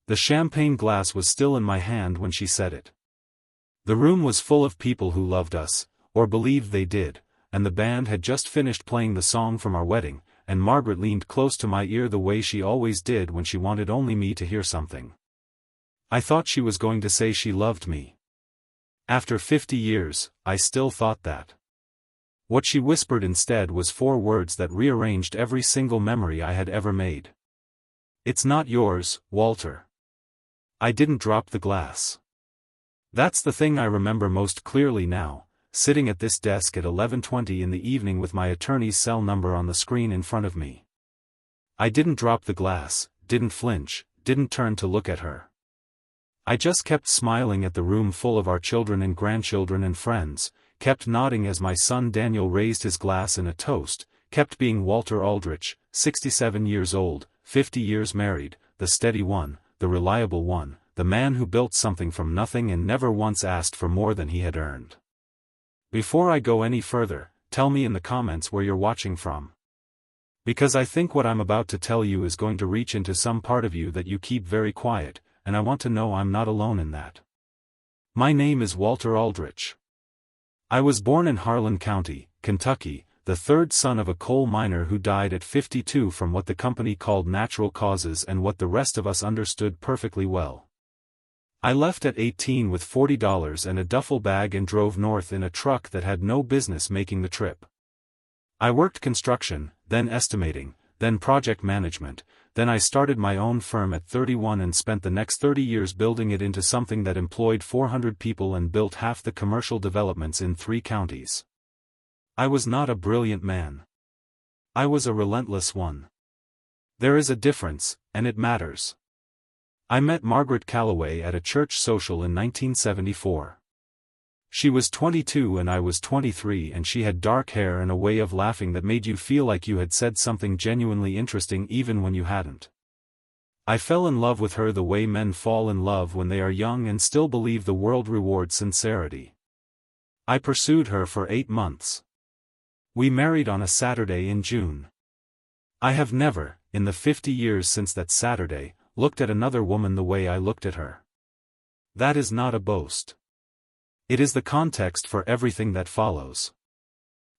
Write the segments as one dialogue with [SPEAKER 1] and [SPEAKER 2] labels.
[SPEAKER 1] The champagne glass was still in my hand when she said it. The room was full of people who loved us, or believed they did, and the band had just finished playing the song from our wedding, and Margaret leaned close to my ear the way she always did when she wanted only me to hear something. I thought she was going to say she loved me. After 50 years, I still thought that. What she whispered instead was 4 words that rearranged every single memory I had ever made. "It's not yours, Walter." I didn't drop the glass. That's the thing I remember most clearly now, sitting at this desk at 11:20 in the evening with my attorney's cell number on the screen in front of me. I didn't drop the glass, didn't flinch, didn't turn to look at her. I just kept smiling at the room full of our children and grandchildren and friends, kept nodding as my son Daniel raised his glass in a toast, kept being Walter Aldrich, 67 years old, 50 years married, the steady one, the reliable one, the man who built something from nothing and never once asked for more than he had earned. Before I go any further, tell me in the comments where you're watching from. Because I think what I'm about to tell you is going to reach into some part of you that you keep very quiet, and I want to know I'm not alone in that. My name is Walter Aldrich. I was born in Harlan County, Kentucky, the 3rd son of a coal miner who died at 52 from what the company called natural causes and what the rest of us understood perfectly well. I left at 18 with $40 and a duffel bag and drove north in a truck that had no business making the trip. I worked construction, then estimating, then project management, then I started my own firm at 31 and spent the next 30 years building it into something that employed 400 people and built half the commercial developments in 3 counties. I was not a brilliant man. I was a relentless one. There is a difference, and it matters. I met Margaret Calloway at a church social in 1974. She was 22 and I was 23 and she had dark hair and a way of laughing that made you feel like you had said something genuinely interesting even when you hadn't. I fell in love with her the way men fall in love when they are young and still believe the world rewards sincerity. I pursued her for 8 months. We married on a Saturday in June. I have never, in the 50 years since that Saturday, looked at another woman the way I looked at her. That is not a boast. It is the context for everything that follows.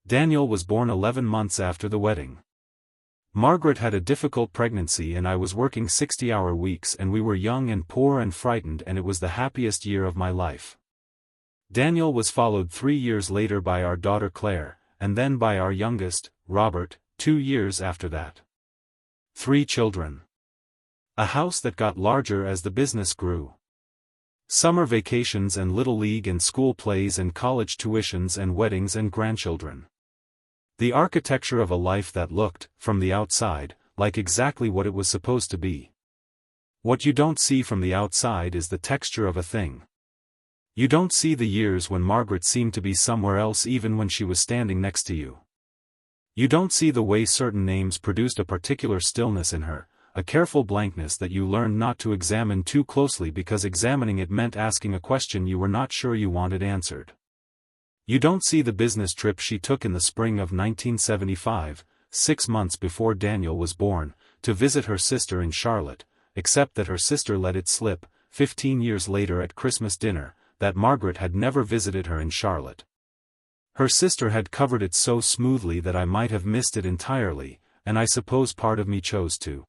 [SPEAKER 1] Daniel was born 11 months after the wedding. Margaret had a difficult pregnancy and I was working 60-hour weeks and we were young and poor and frightened and it was the happiest year of my life. Daniel was followed 3 years later by our daughter Claire, and then by our youngest, Robert, 2 years after that. 3 children. A house that got larger as the business grew. Summer vacations and little league and school plays and college tuitions and weddings and grandchildren. The architecture of a life that looked, from the outside, like exactly what it was supposed to be. What you don't see from the outside is the texture of a thing. You don't see the years when Margaret seemed to be somewhere else even when she was standing next to you. You don't see the way certain names produced a particular stillness in her, a careful blankness that you learned not to examine too closely because examining it meant asking a question you were not sure you wanted answered. You don't see the business trip she took in the spring of 1975, 6 months before Daniel was born, to visit her sister in Charlotte, except that her sister let it slip, 15 years later at Christmas dinner, that Margaret had never visited her in Charlotte. Her sister had covered it so smoothly that I might have missed it entirely, and I suppose part of me chose to.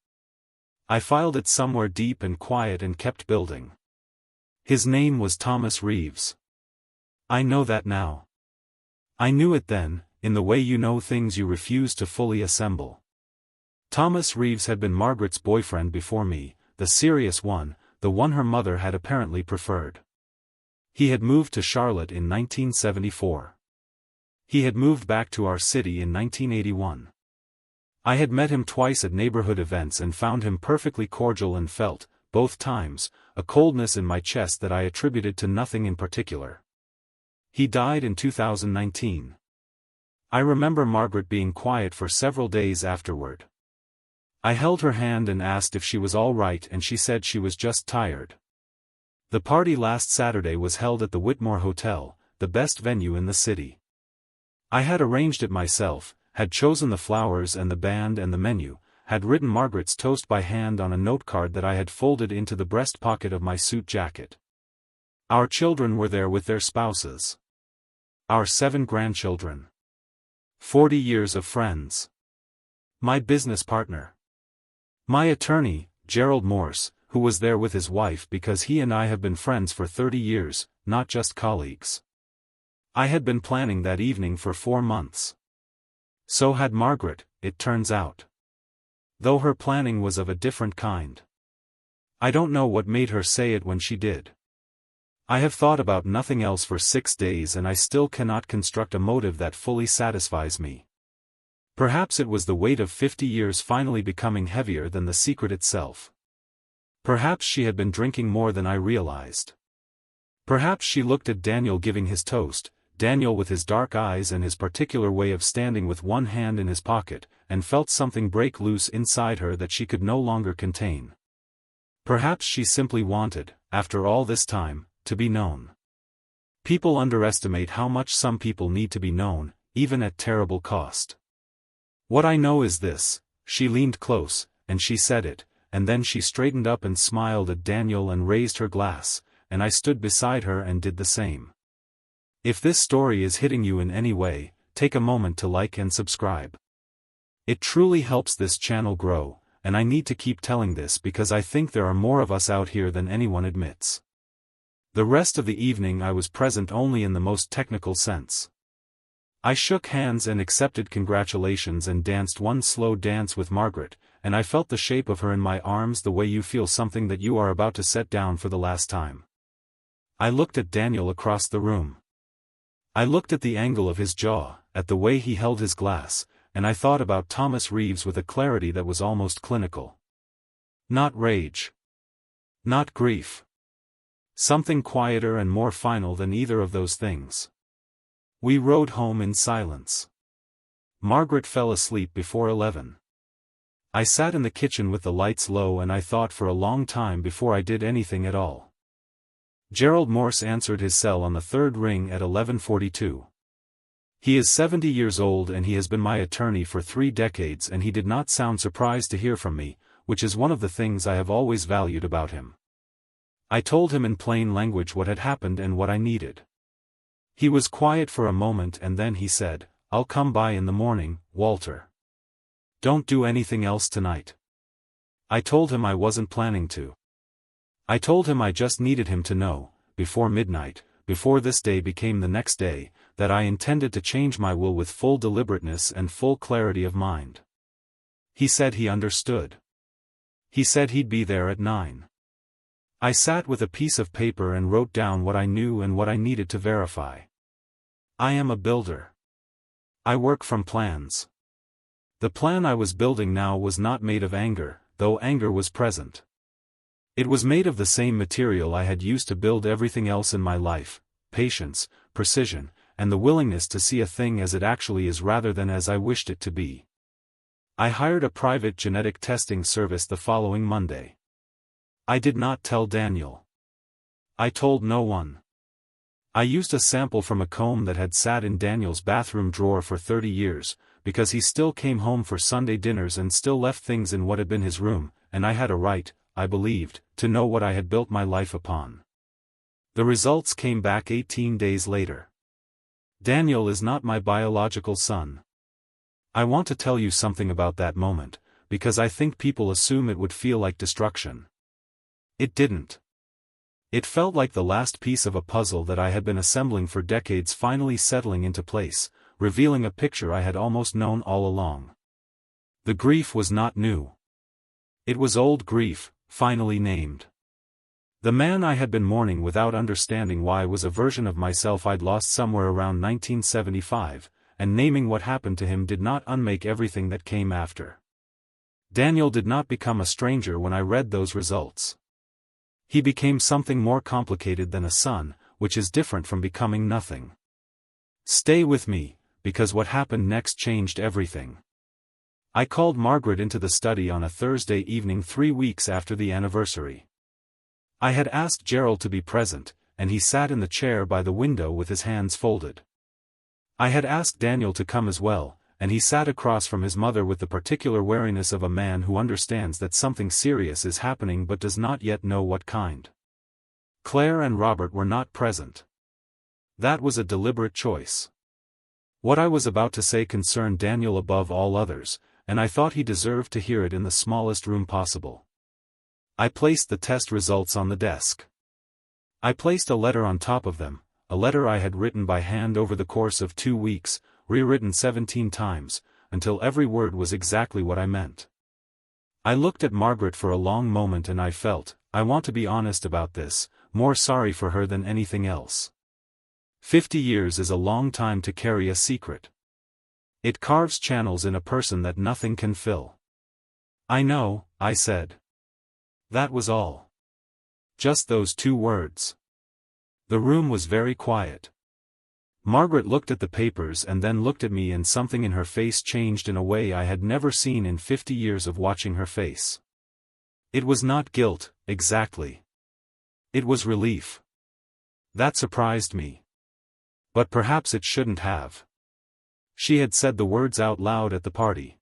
[SPEAKER 1] I filed it somewhere deep and quiet and kept building. His name was Thomas Reeves. I know that now. I knew it then, in the way you know things you refuse to fully assemble. Thomas Reeves had been Margaret's boyfriend before me, the serious one, the one her mother had apparently preferred. He had moved to Charlotte in 1974. He had moved back to our city in 1981. I had met him twice at neighborhood events and found him perfectly cordial and felt, both times, a coldness in my chest that I attributed to nothing in particular. He died in 2019. I remember Margaret being quiet for several days afterward. I held her hand and asked if she was all right and she said she was just tired. The party last Saturday was held at the Whitmore Hotel, the best venue in the city. I had arranged it myself, had chosen the flowers and the band and the menu, had written Margaret's toast by hand on a note card that I had folded into the breast pocket of my suit jacket. Our children were there with their spouses. Our 7 grandchildren. 40 years of friends. My business partner. My attorney, Gerald Morse, who was there with his wife because he and I have been friends for 30 years, not just colleagues. I had been planning that evening for 4 months. So had Margaret, it turns out. Though her planning was of a different kind. I don't know what made her say it when she did. I have thought about nothing else for 6 days and I still cannot construct a motive that fully satisfies me. Perhaps it was the weight of 50 years finally becoming heavier than the secret itself. Perhaps she had been drinking more than I realized. Perhaps she looked at Daniel giving his toast, Daniel with his dark eyes and his particular way of standing with one hand in his pocket, and felt something break loose inside her that she could no longer contain. Perhaps she simply wanted, after all this time, to be known. People underestimate how much some people need to be known, even at terrible cost. What I know is this: she leaned close, and she said it, and then she straightened up and smiled at Daniel and raised her glass, and I stood beside her and did the same. If this story is hitting you in any way, take a moment to like and subscribe. It truly helps this channel grow, and I need to keep telling this because I think there are more of us out here than anyone admits. The rest of the evening I was present only in the most technical sense. I shook hands and accepted congratulations and danced one slow dance with Margaret, and I felt the shape of her in my arms the way you feel something that you are about to set down for the last time. I looked at Daniel across the room. I looked at the angle of his jaw, at the way he held his glass, and I thought about Thomas Reeves with a clarity that was almost clinical. Not rage. Not grief. Something quieter and more final than either of those things. We rode home in silence. Margaret fell asleep before 11. I sat in the kitchen with the lights low and I thought for a long time before I did anything at all. Gerald Morse answered his cell on the 3rd ring at 11:42. He is 70 years old and he has been my attorney for 3 decades and he did not sound surprised to hear from me, which is one of the things I have always valued about him. I told him in plain language what had happened and what I needed. He was quiet for a moment and then he said, "I'll come by in the morning, Walter. Don't do anything else tonight." I told him I wasn't planning to. I told him I just needed him to know, before midnight, before this day became the next day, that I intended to change my will with full deliberateness and full clarity of mind. He said he understood. He said he'd be there at 9. I sat with a piece of paper and wrote down what I knew and what I needed to verify. I am a builder. I work from plans. The plan I was building now was not made of anger, though anger was present. It was made of the same material I had used to build everything else in my life: patience, precision, and the willingness to see a thing as it actually is rather than as I wished it to be. I hired a private genetic testing service the following Monday. I did not tell Daniel. I told no one. I used a sample from a comb that had sat in Daniel's bathroom drawer for 30 years, because he still came home for Sunday dinners and still left things in what had been his room, and I had a right, I believed, to know what I had built my life upon. The results came back 18 days later. Daniel is not my biological son. I want to tell you something about that moment, because I think people assume it would feel like destruction. It didn't. It felt like the last piece of a puzzle that I had been assembling for decades finally settling into place, revealing a picture I had almost known all along. The grief was not new. It was old grief, finally named. The man I had been mourning without understanding why was a version of myself I'd lost somewhere around 1975, and naming what happened to him did not unmake everything that came after. Daniel did not become a stranger when I read those results. He became something more complicated than a son, which is different from becoming nothing. Stay with me, because what happened next changed everything. I called Margaret into the study on a Thursday evening 3 weeks after the anniversary. I had asked Gerald to be present, and he sat in the chair by the window with his hands folded. I had asked Daniel to come as well, and he sat across from his mother with the particular wariness of a man who understands that something serious is happening but does not yet know what kind. Claire and Robert were not present. That was a deliberate choice. What I was about to say concerned Daniel above all others, and I thought he deserved to hear it in the smallest room possible. I placed the test results on the desk. I placed a letter on top of them, a letter I had written by hand over the course of 2 weeks, rewritten 17 times, until every word was exactly what I meant. I looked at Margaret for a long moment and I felt, I want to be honest about this, more sorry for her than anything else. 50 years is a long time to carry a secret. It carves channels in a person that nothing can fill. I know, I said. That was all. Just those 2 words. The room was very quiet. Margaret looked at the papers and then looked at me, and something in her face changed in a way I had never seen in 50 years of watching her face. It was not guilt, exactly. It was relief. That surprised me. But perhaps it shouldn't have. She had said the words out loud at the party.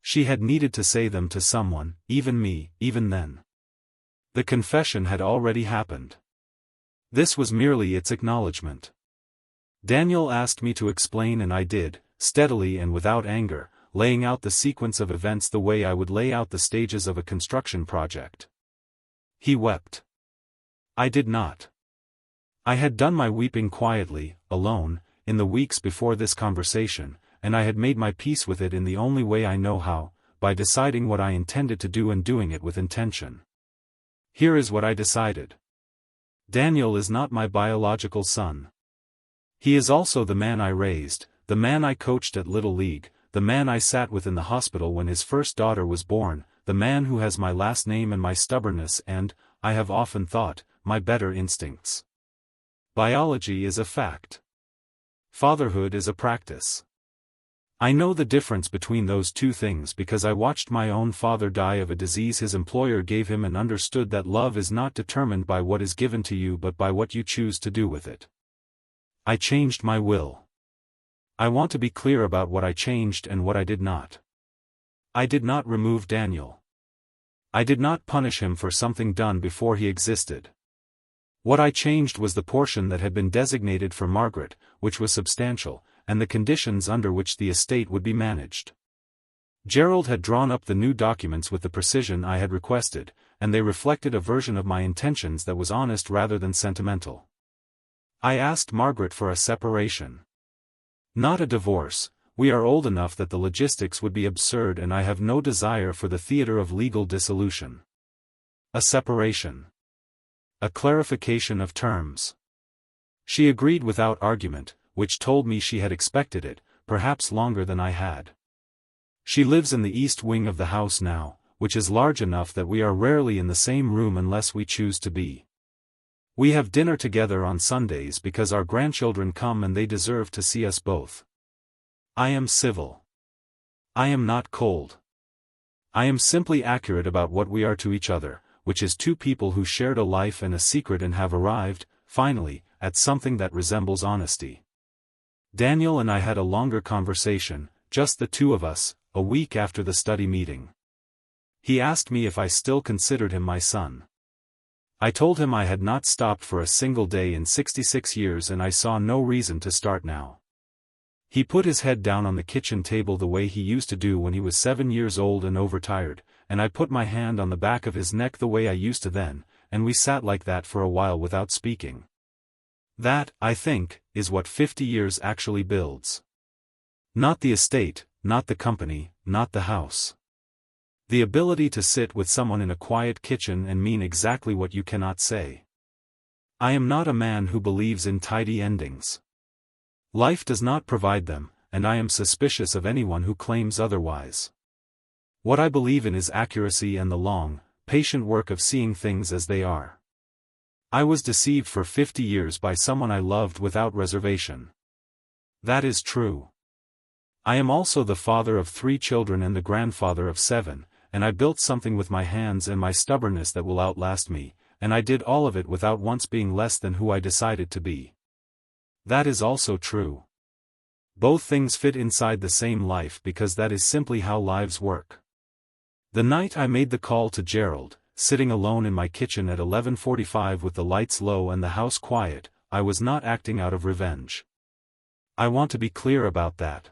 [SPEAKER 1] She had needed to say them to someone, even me, even then. The confession had already happened. This was merely its acknowledgement. Daniel asked me to explain and I did, steadily and without anger, laying out the sequence of events the way I would lay out the stages of a construction project. He wept. I did not. I had done my weeping quietly, alone, in the weeks before this conversation, and I had made my peace with it in the only way I know how, by deciding what I intended to do and doing it with intention. Here is what I decided. Daniel is not my biological son. He is also the man I raised, the man I coached at Little League, the man I sat with in the hospital when his first daughter was born, the man who has my last name and my stubbornness and, I have often thought, my better instincts. Biology is a fact. Fatherhood is a practice. I know the difference between those 2 things because I watched my own father die of a disease his employer gave him and understood that love is not determined by what is given to you but by what you choose to do with it. I changed my will. I want to be clear about what I changed and what I did not. I did not remove Daniel. I did not punish him for something done before he existed. What I changed was the portion that had been designated for Margaret, which was substantial, and the conditions under which the estate would be managed. Gerald had drawn up the new documents with the precision I had requested, and they reflected a version of my intentions that was honest rather than sentimental. I asked Margaret for a separation. Not a divorce. We are old enough that the logistics would be absurd and I have no desire for the theater of legal dissolution. A separation. A clarification of terms. She agreed without argument, which told me she had expected it, perhaps longer than I had. She lives in the east wing of the house now, which is large enough that we are rarely in the same room unless we choose to be. We have dinner together on Sundays because our grandchildren come and they deserve to see us both. I am civil. I am not cold. I am simply accurate about what we are to each other, which is 2 people who shared a life and a secret and have arrived, finally, at something that resembles honesty. Daniel and I had a longer conversation, just the 2 of us, a week after the study meeting. He asked me if I still considered him my son. I told him I had not stopped for a single day in 66 years and I saw no reason to start now. He put his head down on the kitchen table the way he used to do when he was 7 years old and overtired, and I put my hand on the back of his neck the way I used to then, and we sat like that for a while without speaking. That, I think, is what 50 years actually builds. Not the estate, not the company, not the house. The ability to sit with someone in a quiet kitchen and mean exactly what you cannot say. I am not a man who believes in tidy endings. Life does not provide them, and I am suspicious of anyone who claims otherwise. What I believe in is accuracy and the long, patient work of seeing things as they are. I was deceived for 50 years by someone I loved without reservation. That is true. I am also the father of 3 children and the grandfather of 7, and I built something with my hands and my stubbornness that will outlast me, and I did all of it without once being less than who I decided to be. That is also true. Both things fit inside the same life because that is simply how lives work. The night I made the call to Gerald, sitting alone in my kitchen at 11:45 with the lights low and the house quiet, I was not acting out of revenge. I want to be clear about that.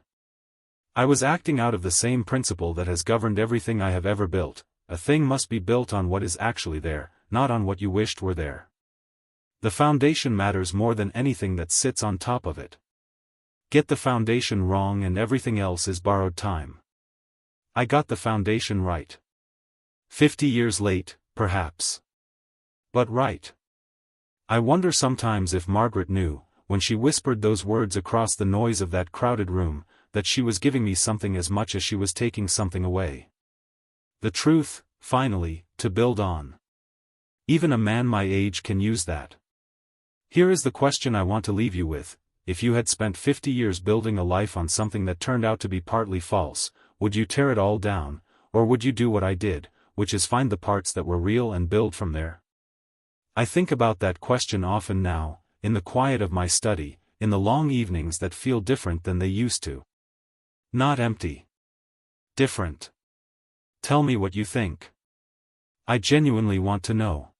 [SPEAKER 1] I was acting out of the same principle that has governed everything I have ever built: a thing must be built on what is actually there, not on what you wished were there. The foundation matters more than anything that sits on top of it. Get the foundation wrong and everything else is borrowed time. I got the foundation right. 50 years late, perhaps. But right. I wonder sometimes if Margaret knew, when she whispered those words across the noise of that crowded room, that she was giving me something as much as she was taking something away. The truth, finally, to build on. Even a man my age can use that. Here is the question I want to leave you with: if you had spent 50 years building a life on something that turned out to be partly false, would you tear it all down, or would you do what I did, which is find the parts that were real and build from there? I think about that question often now, in the quiet of my study, in the long evenings that feel different than they used to. Not empty. Different. Tell me what you think. I genuinely want to know.